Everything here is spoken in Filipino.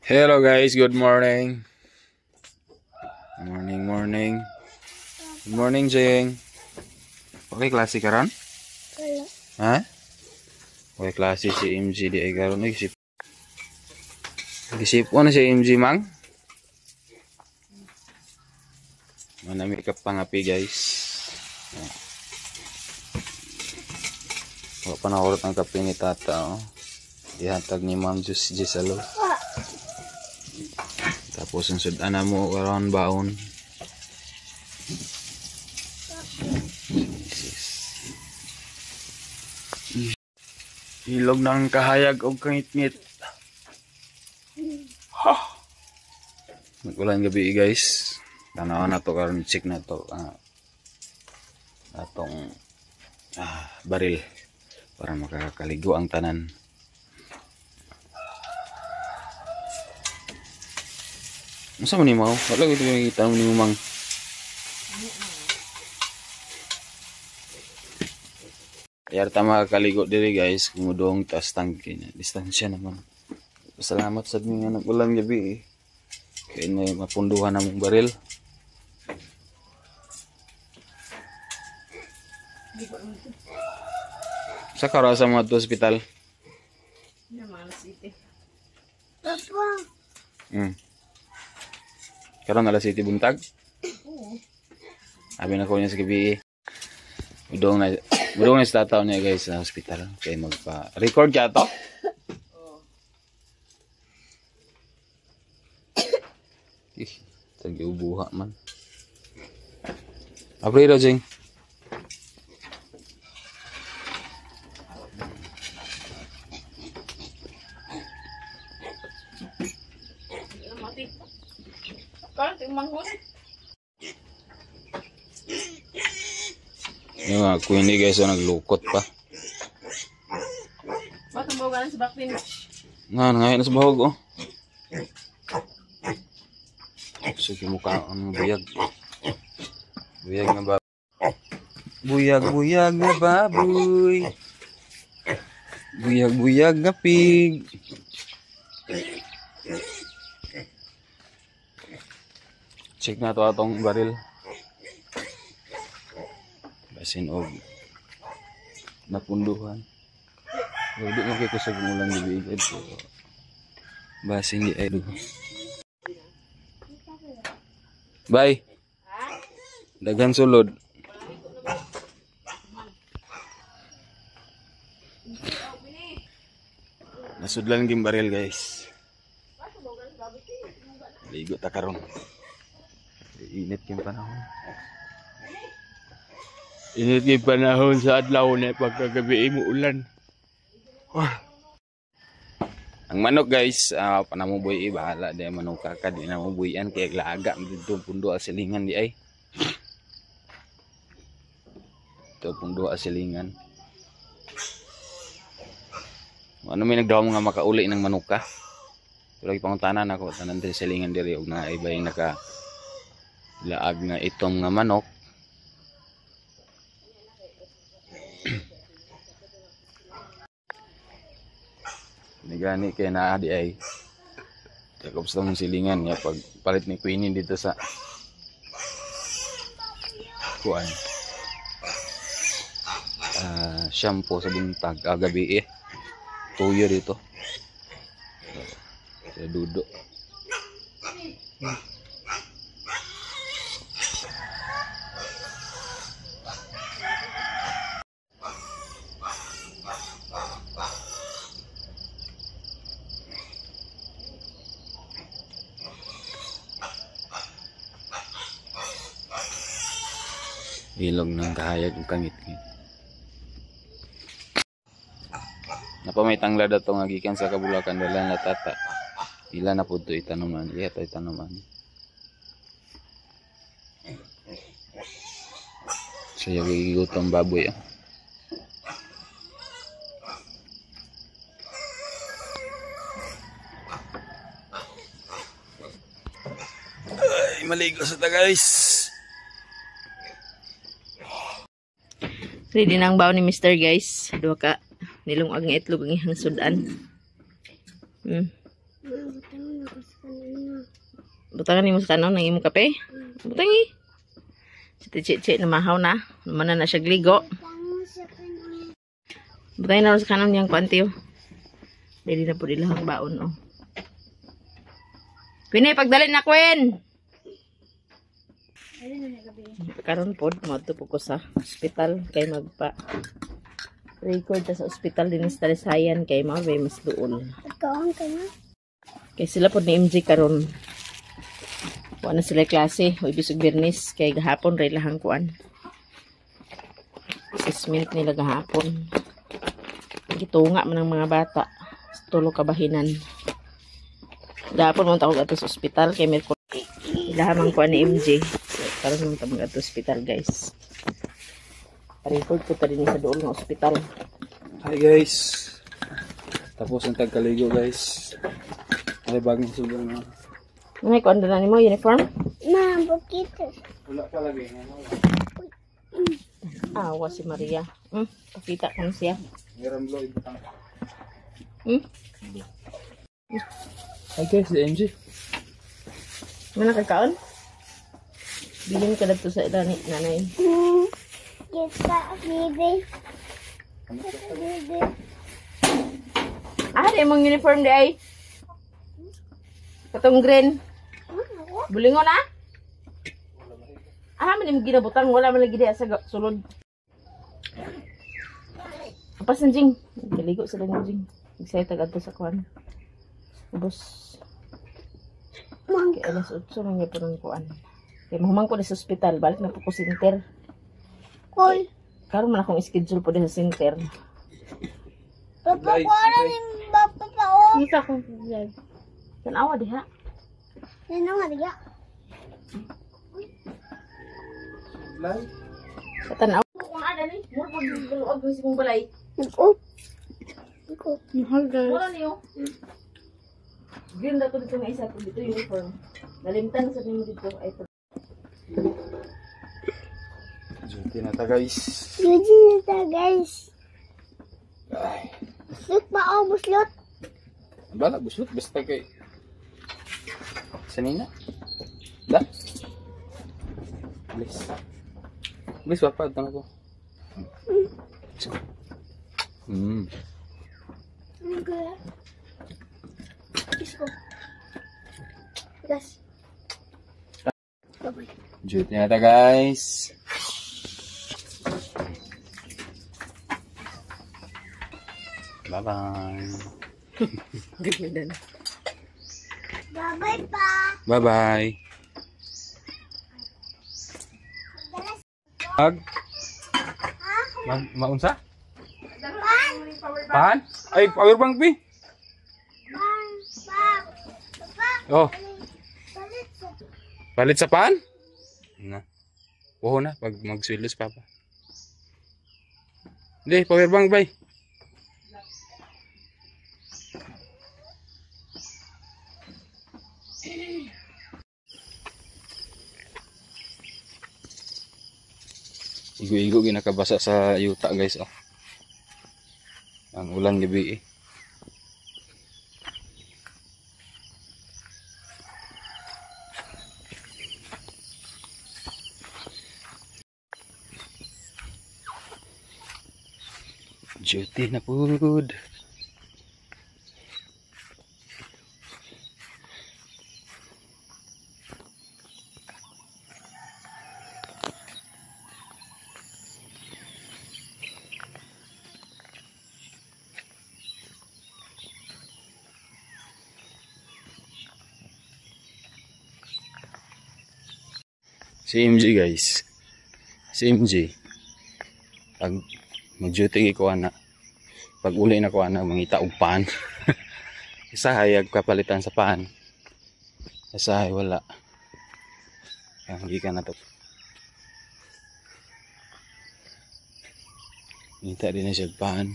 Hello guys, good morning. Morning. Good morning, Jeng. Okay, klase ka ron? Wala. Ha? Okay, klase si MG di ay karon. Gisip ko na si MG, mang. Manami ka pangapi, guys. Wala pa nakurot ang kape ni tata, oh. Ihatag ni Ma'am Jus Gisalo. Tapos ang sudan mo karon baon. Ilog ng kahayag o kangit-ngit. Mag-ulan gabi guys. Tanaw na to karon, check na to. Atong baril para makakaligo ang tanan. Masa mo ni mo? Wala ko ito makikita mo ni mo, mang. Kaya tama makakaligo diri guys. Kumudong taas tangke niya. Distansya naman. Salamat sa mga nag-ulan gabi eh. Kaya na mapunduhan na mong baril. Sa kara sa mga hospital? Papa. Karon alas City buntag? Oo. Abi na ko niya sa gabi. Mudong na sa tataw niya guys sa hospital. Kaya magpa-record siya to? Oo. Tagi-ubuha man. Abri Rojing. Yung mga queen ni guys, naglukot pa. Ba't ang bawa sa baktin? Ngayon na sa bahog, oh. Sige mukha, buyag. Buyag na baboy. Buyag na baboy. Buyag na pig. Check na to atong baril. Basin og napunduhan. Hindi mo kayo sa kumulang bibigad. Basin di ay. Bye. Daghan sulod. Nasudlan ging baril guys. Ligo ta karon. Init yung panahon. Init yung panahon sa adlaw na pagkagabi mo ulan. Ang manok guys, panamuboy bahala di manok kaka di namuboyan kaya laga dito pundo asilingan di ay. Ito pundo asilingan. Ano may nagdaw mga makauli ng manok ka? Pero ipangutanan ako tanan din silingan diri og na iba yung naka laag na itong nga manok. Nigani kay naa di ay takop sa mong silingan ya pag palit ni Queenie dito sa kuan shampoo sa buntag gabi tuyo dito sa dudo. Ilog ng kahayag ng kangit-ngit. Napamaytang lada to nga gikan sa Kabulakan dala na tata. Ila na pud to itanuman, iya ta itanuman. Saya gigutong baboy. Ay, maligo sa ta guys. Ready na ang baon ni Mr. guys. Dua ka nilungag nga itlog ang ihang sudan. Butangan ni mo sa kanon ng imong kape. Butangi. Si Tichi na mahaw na. Naman na siya gligo. Butangin na rin sa kanon niyang kuantiyo. Dili na po nila ang baon, oh. Pinay, pagdalin na, Queen! Karon po, mato po ko sa hospital kay magpa record sa hospital din sa Talisayan kay mga may mas doon. Kay sila po ni MJ karon. Wala na sila klase, o ibisog Bernis kay gahapon ray lahang kuan. Assessment nila gahapon. Gitunga man ng mga bata sa tulo ka bahinan. Gahapon mo tawag ato sa hospital kay may ilahamang kuan ni MJ. Karon mo tawag ato sa hospital, guys. Record ko ta din sa dool ng hospital. Hi guys. Tapos ang tagkaligo guys. Ay bagong subong na. Nay ko na nimo uniform? Ma, bukito. Wala pa lagi. Awa si Maria. Pakita ko na siya. Meron blow ibutang. Hi guys, si MJ. Mana kakaon? Bilin ka dito sa nanay. Kita, baby. Baby. Di mong uniform di ay. Katong green. Bulingon na? Man yung ginabutang. Wala man lagi diya sa sulod. Apas na Jing. Galigo sa lang Jing. Excited agad sa kuan. Ubos. Kaya alas 8 man niya po ng kuan. Kaya mahumang ko na sa hospital. Balik na po ko center. Cool. Karon man akong schedule po din sa center. Papa, kuala ni Papa pa, oh. Hindi ka akong vlog. Tanawa diha. Yan nga, diya. Live. Tanawa. Kung ada ni, mo pag guluag ng simong balay. Oh. Iko. Mahal guys. Wala niyo. Green na to dito nga isa. Dito uniform. Nalimtan sa nimo dito. Ay, Duty na ta guys. Luji nita, guys. Ay. Buslot pa, oh, buslot. Bala, busot. Basta kay... Sanina. Da. Bilis. Bilis, wapad. Tangan ko. Okay. Isko. Gas. Duty na ta guys. Bye-bye. ganda na. Bye-bye pa. Bye-bye. Maunsa? Pan? Ay, power bank pi. Oh, Balit sa palit sa pan? Na. Woho na pag magswilos papa. Hindi, power bank bay. Igo-igo ginakabasa sa yuta guys, oh. Ang ulan gabi eh. Duty na pud. Si MJ guys. Si MJ. Pag mag-duty ko na. Pag uli na ko na mangita og pan. Isa hayag kapalitan sa pan. Isa hay wala. Ang gikan na to. Ngita din na siya pan.